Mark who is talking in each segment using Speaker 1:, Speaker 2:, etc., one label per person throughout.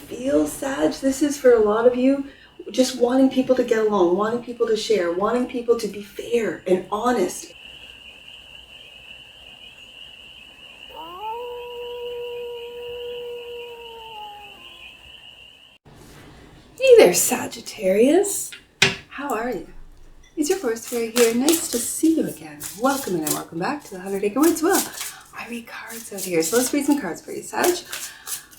Speaker 1: feel, Sag? This is for a lot of you just wanting people to get along, wanting people to share, wanting people to be fair and honest. Hey there, Sagittarius. How are you? It's your Force Fairy here. Nice to see you again. Welcome and welcome back to the 100 Acre Woods. Well, I read cards out here, so let's read some cards for you, Sag.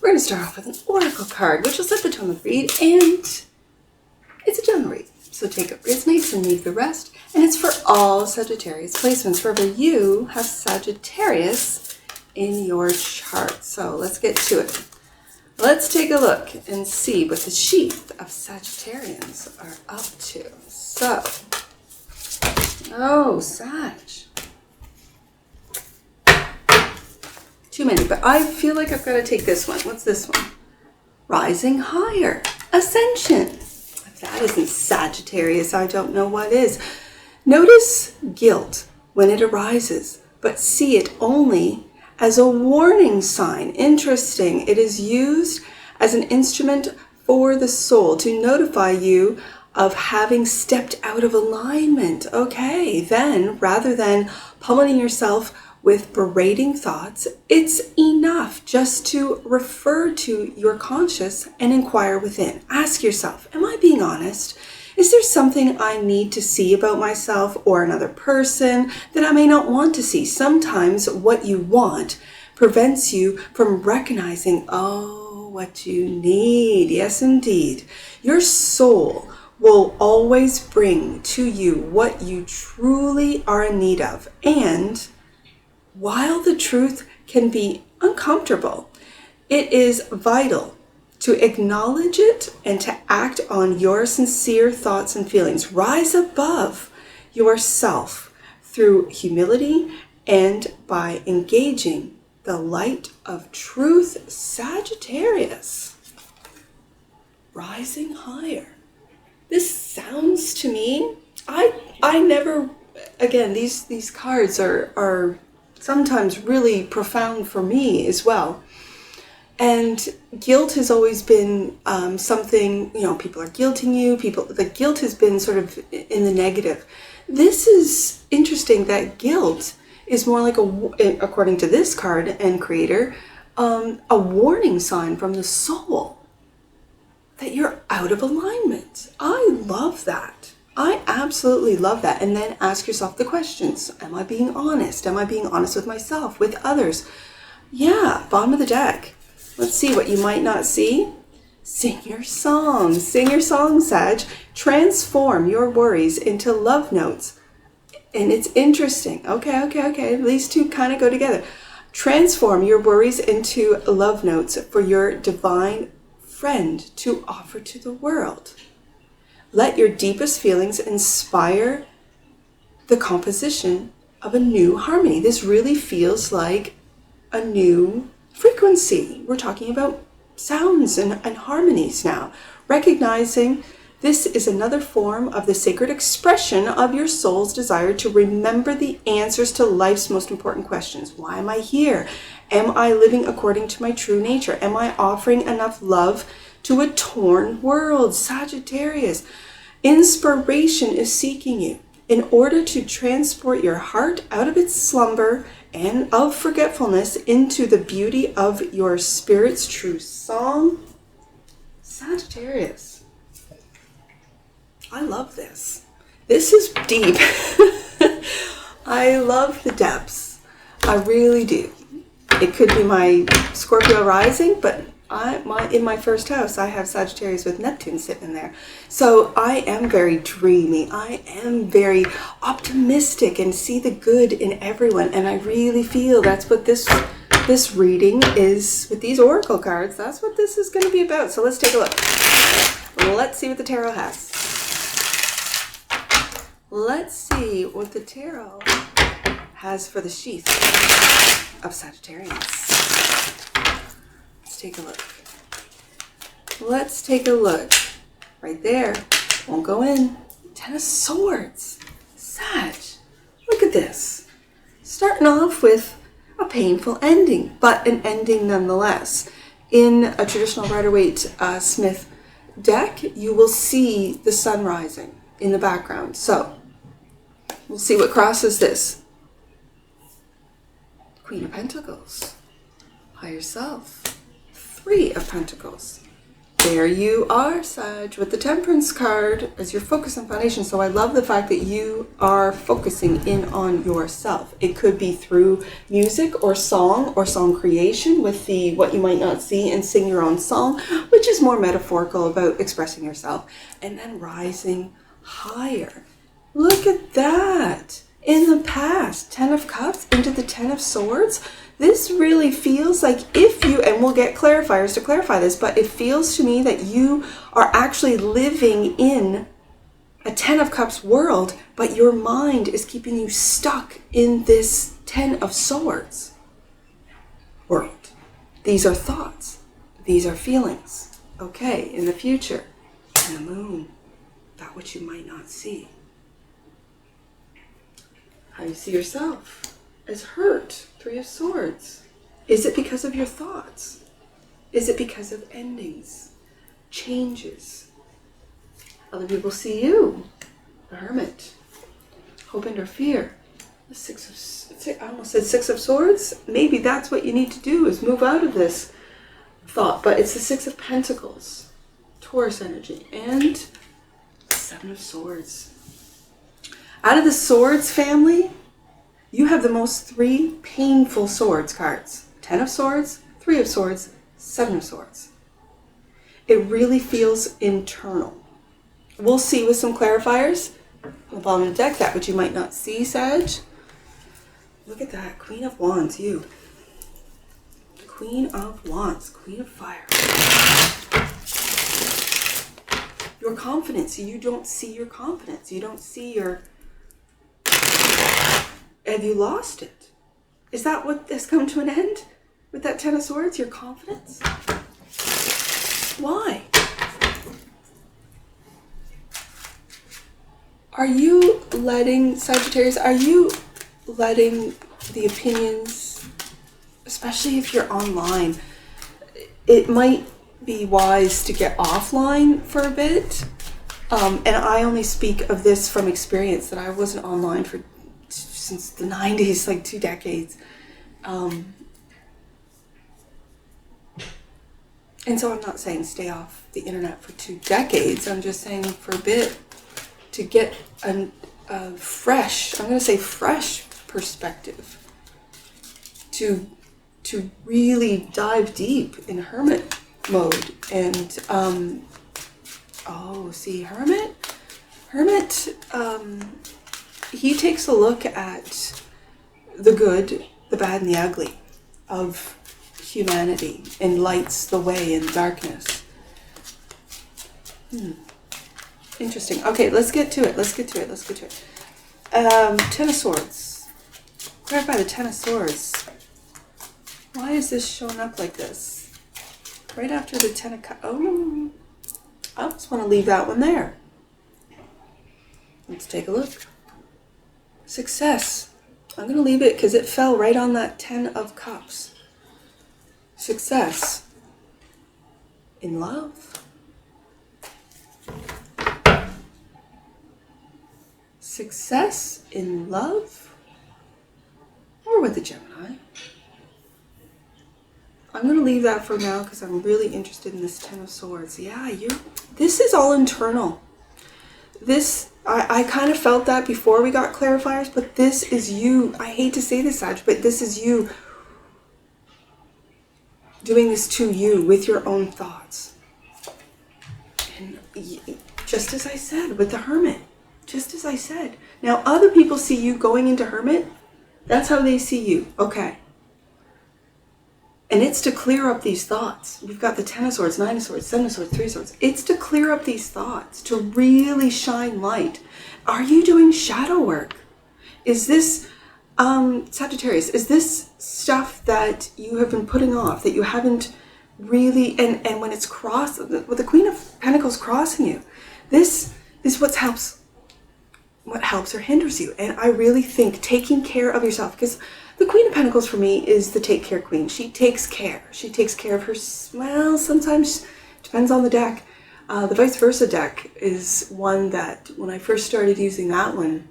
Speaker 1: We're going to start off with an oracle card, which will set the tone of the read, and it's a general read. So take what resonates and leave the rest. And it's for all Sagittarius placements, wherever you have Sagittarius in your chart. So let's get to it. Let's take a look and see what the sheath of Sagittarians are up to. So, oh, Sag. Too many, but I feel like I've got to take this one. What's this one? Rising higher. Ascension. If that isn't Sagittarius, I don't know what is. Notice guilt when it arises, but see it only as a warning sign. Interesting. It is used as an instrument for the soul to notify you of having stepped out of alignment. Okay, then rather than pummeling yourself with berating thoughts, it's enough just to refer to your conscious and inquire within. Ask yourself, am I being honest? Is there something I need to see about myself or another person that I may not want to see? Sometimes what you want prevents you from recognizing, oh, what you need. Yes, indeed. Your soul will always bring to you what you truly are in need of. And while the truth can be uncomfortable, it is vital to acknowledge it and to act on your sincere thoughts and feelings. Rise above yourself through humility and by engaging the light of truth. Sagittarius. Rising higher. This sounds to me, I never, again, these cards are sometimes really profound for me as well. And guilt has always been something, people are guilting you. The guilt has been sort of in the negative. This is interesting that guilt is more like according to this card and creator, a warning sign from the soul that you're out of alignment. I love that. I absolutely love that. And then ask yourself the questions. Am I being honest? Am I being honest with myself, with others? Yeah, bottom of the deck. Let's see what you might not see. Sing your song. Sing your song, Sag. Transform your worries into love notes. And it's interesting. Okay. These two kind of go together. Transform your worries into love notes for your divine friend to offer to the world. Let your deepest feelings inspire the composition of a new harmony. This really feels like a new frequency. We're talking about sounds and harmonies now. Recognizing this is another form of the sacred expression of your soul's desire to remember the answers to life's most important questions. Why am I here? Am I living according to my true nature? Am I offering enough love to a torn world? Sagittarius. Inspiration is seeking you in order to transport your heart out of its slumber and of forgetfulness into the beauty of your spirit's true song. Sagittarius. I love this. This is deep. I love the depths. I really do. It could be my Scorpio rising, but in my first house, I have Sagittarius with Neptune sitting in there. So I am very dreamy. I am very optimistic and see the good in everyone. And I really feel that's what this reading is with these oracle cards. That's what this is going to be about. So let's take a look. Let's see what the tarot has. Let's see what the tarot has for the sheath of Sagittarius. Let's take a look. Let's take a look. Right there. Won't go in. Ten of Swords. Sag. Look at this. Starting off with a painful ending, but an ending nonetheless. in a traditional Rider-Waite-Smith deck, you will see the sun rising in the background. So we'll see what crosses this. Queen of Pentacles, Higher Self, Three of Pentacles. There you are, Sag, with the Temperance card as your focus and foundation. So I love the fact that you are focusing in on yourself. It could be through music or song creation with the What You Might Not See and Sing Your Own Song, which is more metaphorical about expressing yourself. And then rising higher. Look at that. In the past, 10 of Cups into the 10 of Swords. This really feels like if you, and we'll get clarifiers to clarify this, but it feels to me that you are actually living in a 10 of Cups world, but your mind is keeping you stuck in this 10 of Swords world. These are thoughts. These are feelings. Okay, in the future, and the moon, that which you might not see. How you see yourself as hurt. Three of Swords. Is it because of your thoughts? Is it because of endings, changes? Other people see you, the Hermit, hope and or fear. The I almost said Six of Swords. Maybe that's what you need to do, is move out of this thought. But it's the Six of Pentacles, Taurus energy, and Seven of Swords. Out of the Swords family, you have the most three painful Swords cards. 10 of Swords, 3 of Swords, 7 of Swords. It really feels internal. We'll see with some clarifiers on the bottom of the deck, that which you might not see, Sag. Look at that, Queen of Wands, you. Queen of Wands, Queen of Fire. Your confidence, you don't see your confidence. You don't see your... Have you lost it? Is that what has come to an end with that 10 of Swords? Your confidence? Why? Are you letting, Sagittarius, are you letting the opinions, especially if you're online, it might be wise to get offline for a bit. And I only speak of this from experience, that I wasn't online since the 90s, like 2 decades. And so I'm not saying stay off the internet for 2 decades. I'm just saying for a bit to get a fresh, I'm going to say fresh perspective, to really dive deep in Hermit mode. And oh, see, Hermit, he takes a look at the good, the bad, and the ugly of humanity and lights the way in darkness. Interesting. Okay, let's get to it. 10 of Swords. Clarify the 10 of Swords. Why is this showing up like this? Right after the 10 of Cups. Oh, I just want to leave that one there. Let's take a look. Success. I'm going to leave it because it fell right on that 10 of Cups. Success. In love. Success in love. Or with the Gemini. I'm going to leave that for now because I'm really interested in this 10 of Swords. Yeah, this is all internal. This, I kind of felt that before we got clarifiers, but this is you. I hate to say this, Sag, but this is you doing this to you with your own thoughts. And just as I said with the Hermit, just as I said. Now, other people see you going into Hermit. That's how they see you. Okay. And it's to clear up these thoughts. We've got the 10 of Swords, 9 of Swords, 7 of Swords, 3 of Swords. It's to clear up these thoughts, to really shine light. Are you doing shadow work? Is this, Sagittarius, is this stuff that you have been putting off, that you haven't really, and when it's crossed, with the Queen of Pentacles crossing you, this is what helps or hinders you. And I really think taking care of yourself, because The Queen of Pentacles for me is the take care queen. She takes care. She takes care of her, well, sometimes depends on the deck. The vice versa deck is one that when I first started using that one,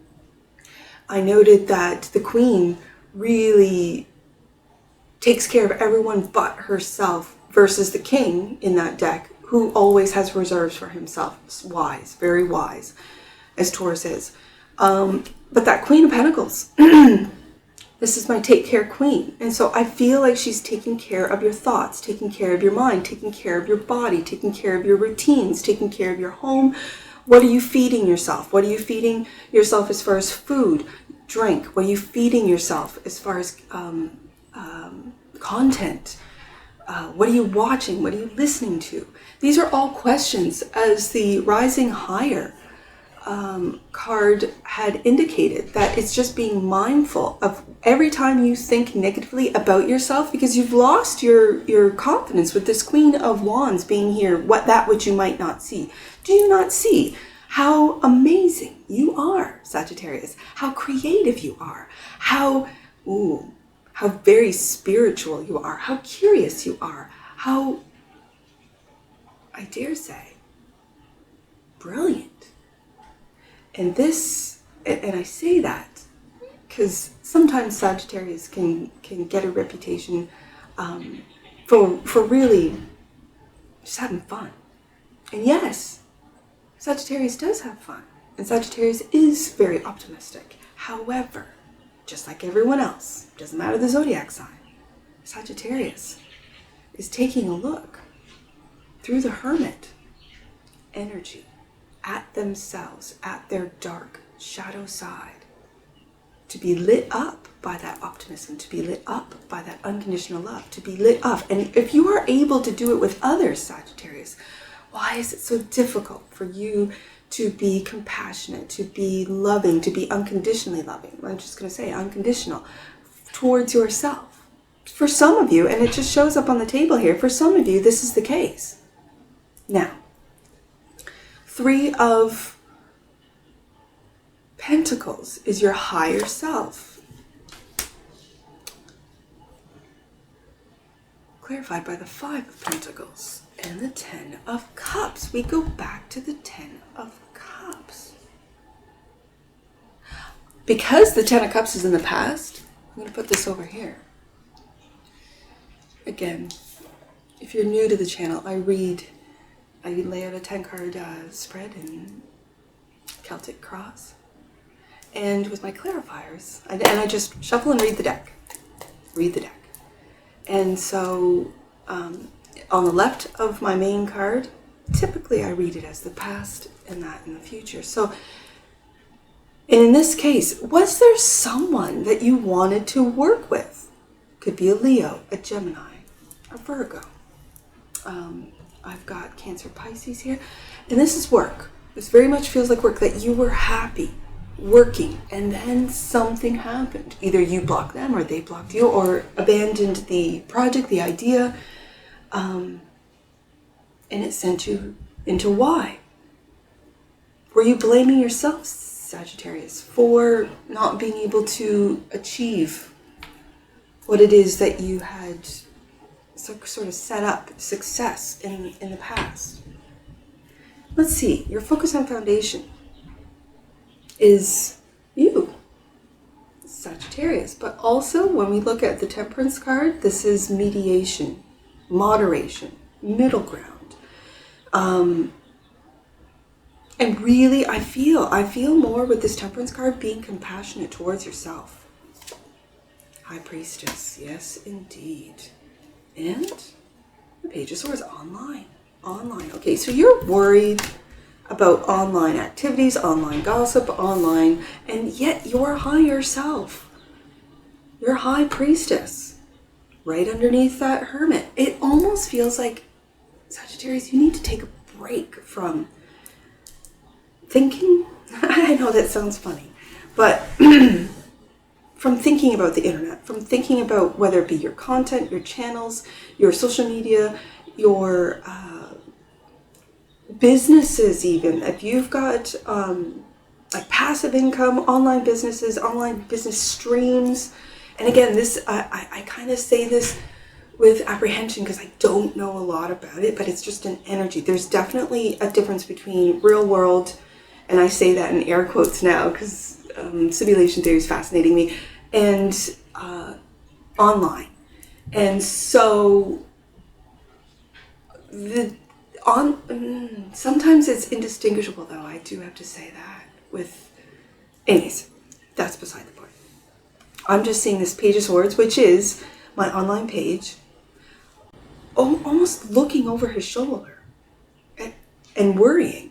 Speaker 1: I noted that the queen really takes care of everyone but herself, versus the king in that deck, who always has reserves for himself. It's wise, very wise, as Taurus is. But that Queen of Pentacles, this is my take care queen. And so I feel like she's taking care of your thoughts, taking care of your mind, taking care of your body, taking care of your routines, taking care of your home. What are you feeding yourself? What are you feeding yourself as far as food, drink? What are you feeding yourself as far as content? What are you watching? What are you listening to? These are all questions, as the Rising Higher card had indicated, that it's just being mindful of every time you think negatively about yourself, because you've lost your confidence with this Queen of Wands being here, that which you might not see. Do you not see how amazing you are, Sagittarius? How creative you are? How very spiritual you are, how curious you are, how, I dare say, brilliant. And I say that because sometimes Sagittarius can get a reputation for really just having fun. And yes, Sagittarius does have fun, and Sagittarius is very optimistic. However, just like everyone else, doesn't matter the zodiac sign, Sagittarius is taking a look through the Hermit energy at themselves, at their dark shadow side, to be lit up by that optimism, to be lit up by that unconditional love, to be lit up. And if you are able to do it with others, Sagittarius, why is it so difficult for you to be compassionate, to be loving, to be unconditionally loving? I'm just going to say unconditional towards yourself. For some of you, and it just shows up on the table here, for some of you, this is the case. Now, 3 of Pentacles is your higher self, clarified by the 5 of Pentacles and the 10 of Cups. We go back to the 10 of Cups. Because the 10 of Cups is in the past, I'm going to put this over here. Again, if you're new to the channel, I lay out a 10-card spread in Celtic Cross. And with my clarifiers, I just shuffle and read the deck. And so on the left of my main card, typically I read it as the past and that in the future. So, and in this case, was there someone that you wanted to work with? Could be a Leo, a Gemini, a Virgo. I've got Cancer, Pisces here. And this is work. This very much feels like work, that you were happy working and then something happened. Either you blocked them or they blocked you or abandoned the project, the idea, and it sent you into why. Were you blaming yourself, Sagittarius, for not being able to achieve what it is that you had sort of set up success in the past? Let's see, your focus on foundation is you, Sagittarius. But also when we look at the Temperance card, this is mediation, moderation, middle ground. And really, I feel more with this Temperance card being compassionate towards yourself. High Priestess, yes indeed. And the Page of Swords, online. Okay, so you're worried about online activities, online gossip, online, and yet your higher self, your High Priestess, right underneath that Hermit. It almost feels like, Sagittarius, you need to take a break from thinking. I know that sounds funny, but from thinking about the internet, from thinking about whether it be your content, your channels, your social media, your businesses even. If you've got like passive income, online businesses, online business streams, And again, this I kind of say this with apprehension because I don't know a lot about it, but it's just an energy. There's definitely a difference between real world, and I say that in air quotes now because simulation theory is fascinating me, and online. And so sometimes it's indistinguishable, though. I do have to say that. Anyways, that's beside the point. I'm just seeing this Page of Swords, which is my online page, almost looking over his shoulder and worrying.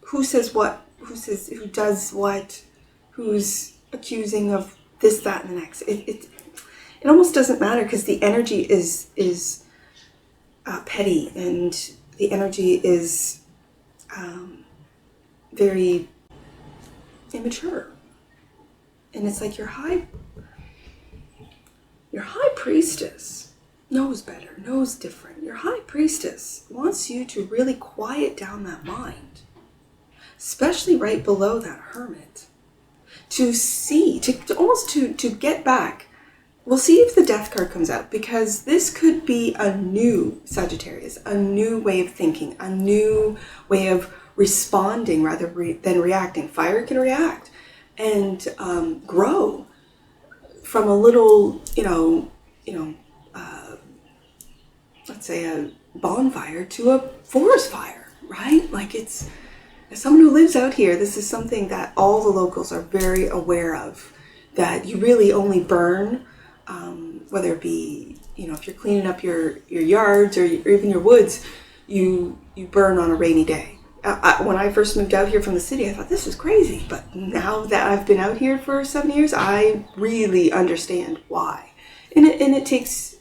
Speaker 1: Who says what? Who does what? Who's accusing of this, that, and the next? It almost doesn't matter because the energy is petty, and the energy is very immature. And it's like your high priestess knows better, knows different. Your high priestess wants you to really quiet down that mind, especially right below that hermit, to see, to get back. We'll see if the Death card comes out, because this could be a new Sagittarius, a new way of thinking, a new way of responding rather than reacting. Fire can react and grow from a little, let's say a bonfire to a forest fire, right? Like as someone who lives out here, this is something that all the locals are very aware of, that you really only burn, whether it be, if you're cleaning up your yards or even your woods, you burn on a rainy day. When I first moved out here from the city, I thought this was crazy. But now that I've been out here for 7 years, I really understand why. And it takes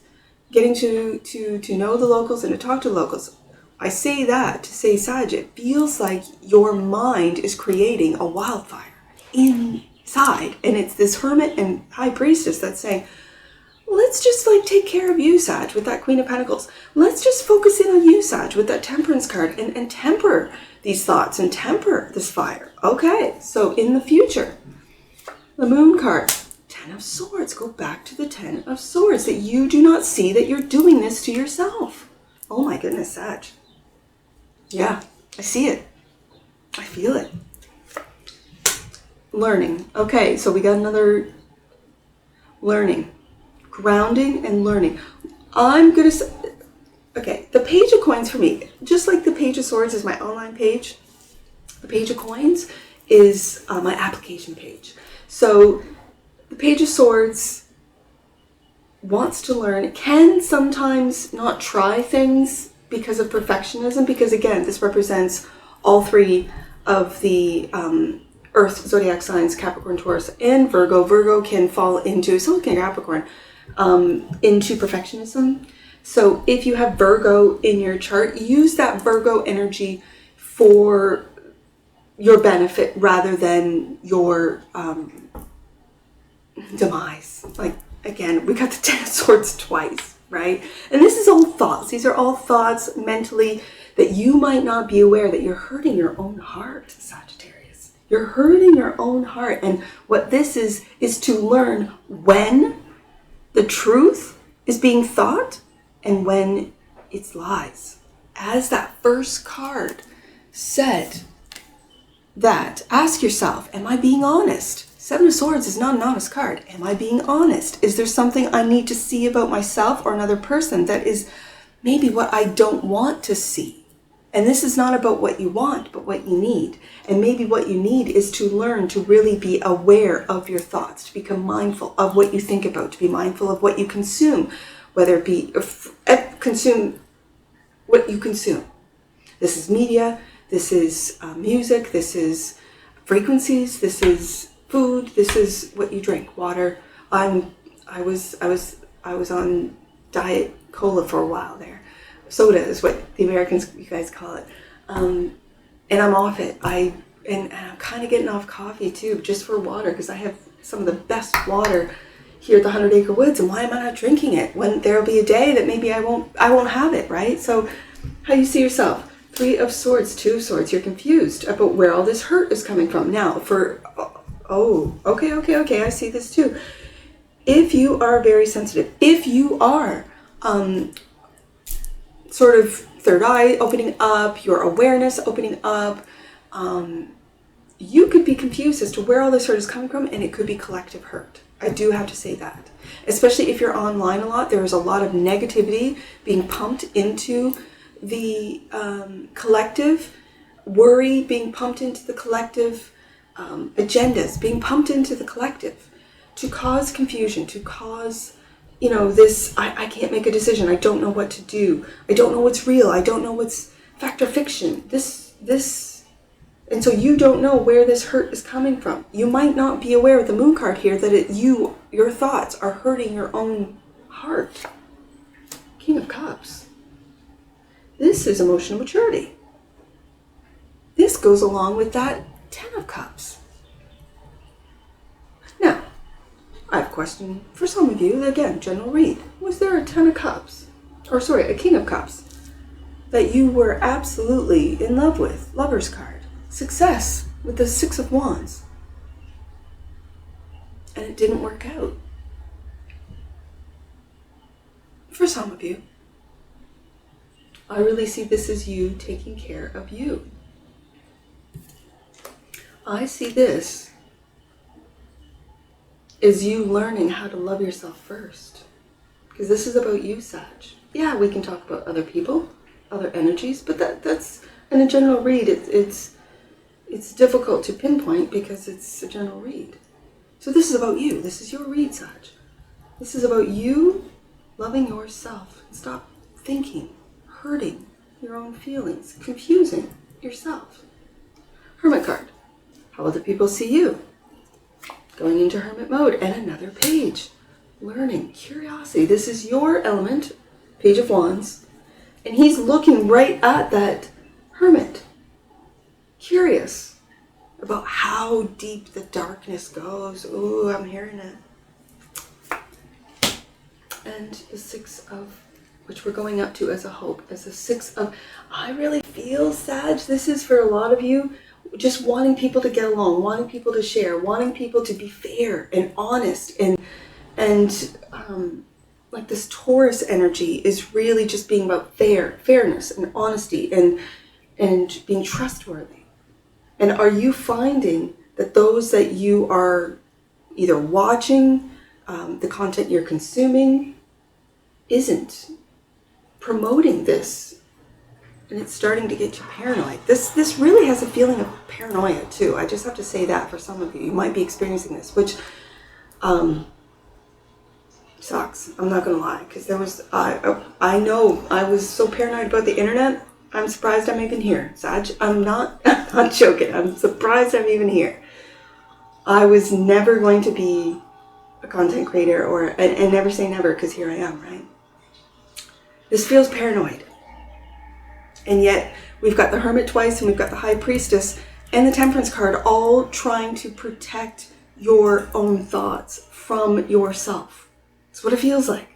Speaker 1: getting to know the locals and to talk to the locals. I say that to say, Sag, it feels like your mind is creating a wildfire inside. And it's this hermit and high priestess that's saying, let's just take care of you, Sag, with that Queen of Pentacles. Let's just focus in on you, Sag, with that Temperance card, and temper these thoughts and temper this fire. Okay, so in the future, the Moon card, Ten of Swords. Go back to the Ten of Swords, that you do not see that you're doing this to yourself. Oh my goodness, Sag. Yeah, I see it. I feel it. Learning. Okay, so we got another learning. Grounding and learning. I'm going to say, okay, the Page of Coins for me, just like the Page of Swords is my online page, the Page of Coins is my application page. So the Page of Swords wants to learn, can sometimes not try things because of perfectionism, because again, this represents all three of the Earth zodiac signs, Capricorn, Taurus, and Virgo. Virgo can fall into, so can Capricorn, into perfectionism. So if you have Virgo in your chart, use that Virgo energy for your benefit rather than your demise. Like, again, we got the Ten of Swords twice, right? And this is all thoughts. These are all thoughts mentally that you might not be aware that you're hurting your own heart, Sagittarius. You're hurting your own heart. And what this is to learn when the truth is being thought and when it's lies. As that first card said, that ask yourself, am I being honest? Seven of Swords is not an honest card. Am I being honest? Is there something I need to see about myself or another person that is maybe what I don't want to see? And this is not about what you want, but what you need. And maybe what you need is to learn to really be aware of your thoughts, to become mindful of what you think about, to be mindful of what you consume, whether it be consume what you consume. This is media, this is music, this is frequencies, this is food, this is what you drink, water. I was on diet cola for a while there. Soda is what the Americans, you guys call it. And I'm off it. And I'm kind of getting off coffee too, just for water, because I have some of the best water here at the 100 Acre Woods. And why am I not drinking it when there'll be a day that maybe I won't have it, right? So how you see yourself? Three of Swords, Two of Swords. You're confused about where all this hurt is coming from. Now, okay, I see this too. If you are very sensitive, if you are sort of third eye opening up, your awareness opening up, you could be confused as to where all this hurt is coming from, and it could be collective hurt. I do have to say that. Especially if you're online a lot, there is a lot of negativity being pumped into the collective, worry being pumped into the collective, agendas being pumped into the collective to cause confusion, to cause, this, I can't make a decision. I don't know what to do. I don't know what's real. I don't know what's fact or fiction. And so you don't know where this hurt is coming from. You might not be aware with the moon card here that your thoughts are hurting your own heart. King of Cups. This is emotional maturity. This goes along with that 10 of Cups. Now, I have a question for some of you. Again, general read. Was there a 10 of Cups? A King of Cups that you were absolutely in love with? Lover's card. Success with the 6 of Wands. And it didn't work out. For some of you, I really see this as you taking care of you. I see this as you learning how to love yourself first. Because this is about you, Sag. Yeah, we can talk about other people, other energies, but that's in a general read, it's difficult to pinpoint because it's a general read. So this is about you. This is your read, Sag. This is about you loving yourself. Stop thinking, hurting your own feelings, confusing yourself. Hermit card. How other people see you. Going into hermit mode. And another page. Learning, curiosity. This is your element, Page of Wands. And he's looking right at that hermit. Curious about how deep the darkness goes. Ooh, I'm hearing it. And the 6 of, which we're going up to as a hope, as a 6 of, I really feel, Sag, this is for a lot of you, just wanting people to get along, wanting people to share, wanting people to be fair and honest, and like this Taurus energy is really just being about fairness and honesty and being trustworthy. And are you finding that those that you are either watching, the content you're consuming, isn't promoting this? And it's starting to get you paranoid. This really has a feeling of paranoia too. I just have to say that for some of you. You might be experiencing this, which sucks. I'm not going to lie. Because there was, I know I was so paranoid about the internet. I'm surprised I'm even here. Sag, I'm not joking. I'm surprised I'm even here. I was never going to be a content creator and never say never, because here I am, right? This feels paranoid. And yet we've got the Hermit twice and we've got the High Priestess and the Temperance card all trying to protect your own thoughts from yourself. That's what it feels like.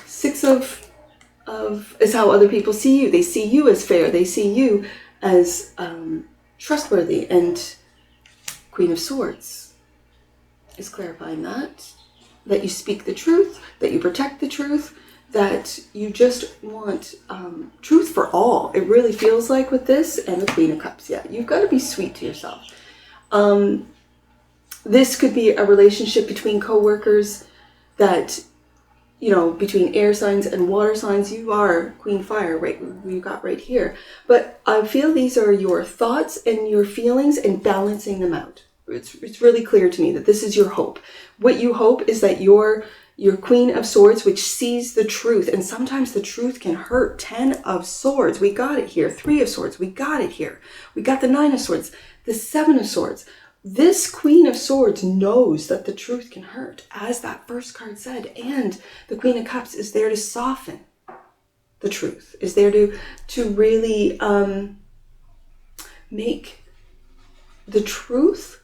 Speaker 1: 6 of is how other people see you. They see you as fair. They see you as trustworthy. And Queen of Swords is clarifying that you speak the truth, that you protect the truth, that you just want truth for all. It really feels like with this and the Queen of Cups. Yeah, you've got to be sweet to yourself. This could be a relationship between co-workers that, between air signs and water signs. You are Queen Fire, right? We got right here. But I feel these are your thoughts and your feelings and balancing them out. It's really clear to me that this is your hope. What you hope is that your Queen of Swords, which sees the truth, and sometimes the truth can hurt. 10 of Swords, we got it here. 3 of Swords, we got it here. We got the 9 of Swords, the 7 of Swords. This Queen of Swords knows that the truth can hurt, as that first card said, and the Queen of Cups is there to soften the truth, is there to really make the truth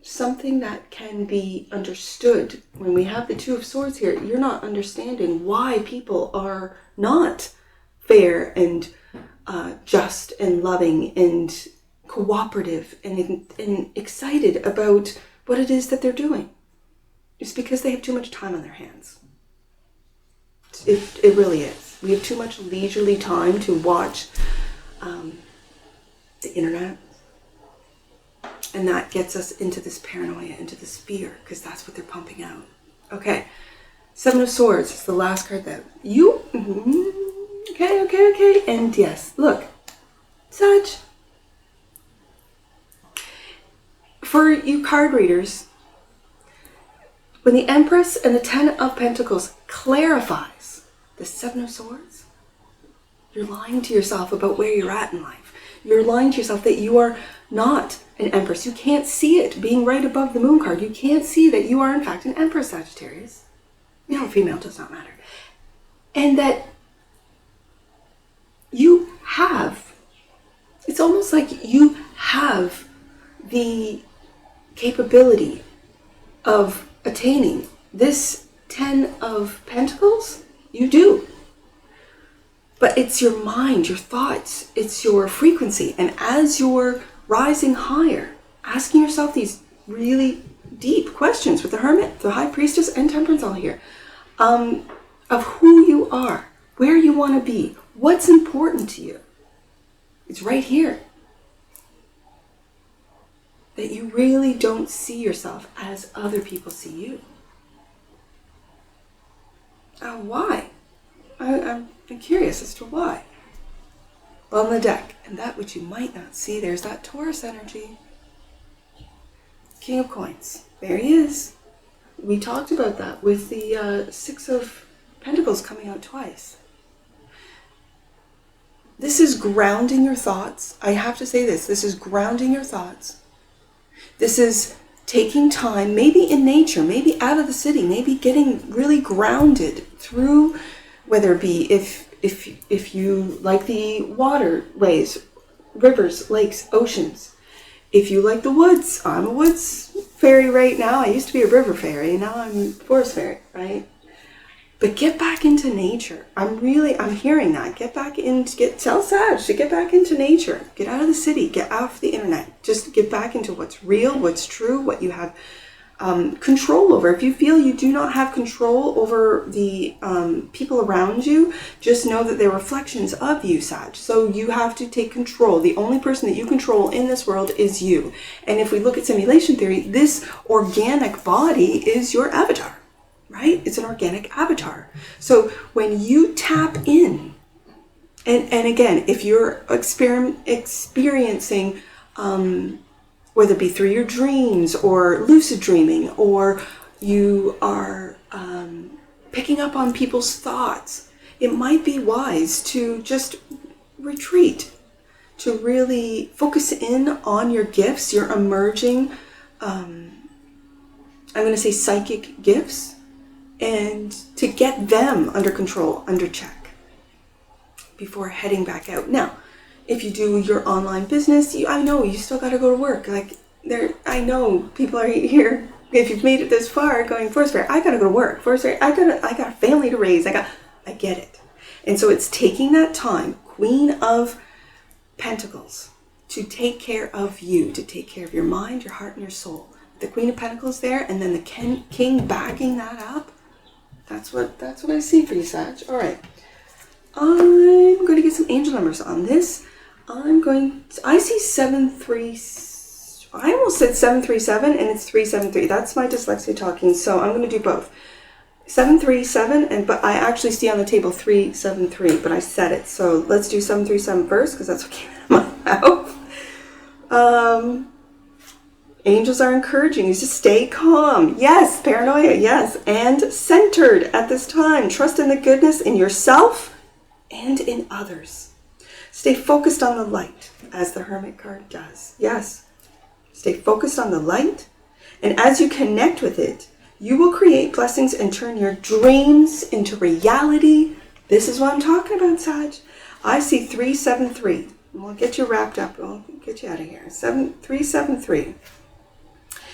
Speaker 1: something that can be understood. When we have the 2 of Swords here, you're not understanding why people are not fair and just and loving and cooperative and excited about what it is that they're doing. is because they have too much time on their hands. It really is. We have too much leisurely time to watch the internet. And that gets us into this paranoia, into this fear, because that's what they're pumping out. Okay. Seven of Swords is the last card that you... Okay. And yes, look. Sag. For you card readers, when the Empress and the Ten of Pentacles clarifies the Seven of Swords, you're lying to yourself about where you're at in life. You're lying to yourself that you are not an Empress. You can't see it being right above the Moon card. You can't see that you are in fact an Empress, Sagittarius. Male or female does not matter. And that you have, it's almost like you have the capability of attaining this Ten of Pentacles. You do. But it's your mind, your thoughts, it's your frequency. And as you're rising higher, asking yourself these really deep questions with the Hermit, the High Priestess, and Temperance all here, of who you are, where you want to be, what's important to you. It's right here. That you really don't see yourself as other people see you. Why? I'm curious as to why. Well, on the deck, and that which you might not see, there's that Taurus energy. King of Coins. There he is. We talked about that with the Six of Pentacles coming out twice. This is grounding your thoughts. I have to say this. This is grounding your thoughts. This is taking time, maybe in nature, maybe out of the city, maybe getting really grounded through, whether it be if you like the waterways, rivers, lakes, oceans. If you like the woods, I'm a woods fairy right now. I used to be a river fairy, now I'm a forest fairy, right? But get back into nature. I'm hearing that. Get back into, tell Sag to get back into nature. Get out of the city, get off the internet. Just get back into what's real, what's true, what you have control over. If you feel you do not have control over the people around you, just know that they're reflections of you, Sag. So you have to take control. The only person that you control in this world is you. And if we look at simulation theory, this organic body is your avatar, right? It's an organic avatar. So when you tap in, and again, if you're experiencing whether it be through your dreams or lucid dreaming, or you are picking up on people's thoughts, it might be wise to just retreat, to really focus in on your gifts, your emerging, I'm going to say psychic gifts, and to get them under control, under check, before heading back out. Now, if you do your online business, I know you still got to go to work. I know people are here. If you've made it this far, going forest fair, I got to go to work. Forest fair, I got a family to raise. I get it. And so it's taking that time, Queen of Pentacles, to take care of you, to take care of your mind, your heart, and your soul. The Queen of Pentacles there, and then the King backing that up. That's what I see for you, Sag. All right. I'm going to get some angel numbers on this. I see 737. I almost said 737 and it's 373. That's my dyslexia talking. So I'm going to do both. 737, but I actually see on the table 373, but I said it. So let's do 737 first because that's what came out of my mouth. Angels are encouraging you to stay calm. Yes, paranoia, yes. And centered at this time. Trust in the goodness in yourself and in others. Stay focused on the light, as the Hermit card does. Yes, stay focused on the light, and as you connect with it, you will create blessings and turn your dreams into reality. This is what I'm talking about, Sag. I see 373. We'll get you wrapped up. We'll get you out of here. 373.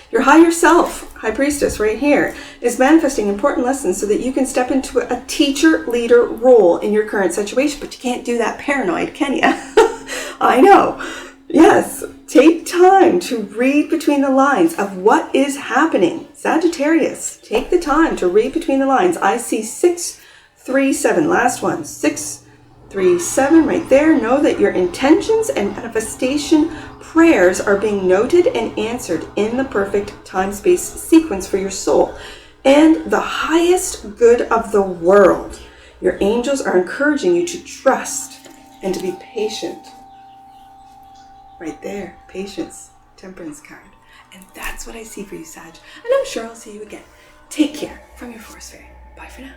Speaker 1: Your higher self, High Priestess, right here, is manifesting important lessons so that you can step into a teacher-leader role in your current situation. But you can't do that paranoid, can you? I know. Yes. Take time to read between the lines of what is happening. Sagittarius, take the time to read between the lines. I see 6, 3, 7. Last one. 6, 3, 7. Right there. Know that your intentions and manifestation prayers are being noted and answered in the perfect time-space sequence for your soul and the highest good of the world. Your angels are encouraging you to trust and to be patient. Right there. Patience. Temperance card. And that's what I see for you, Sag. And I'm sure I'll see you again. Take care from your Forest Fairy. Bye for now.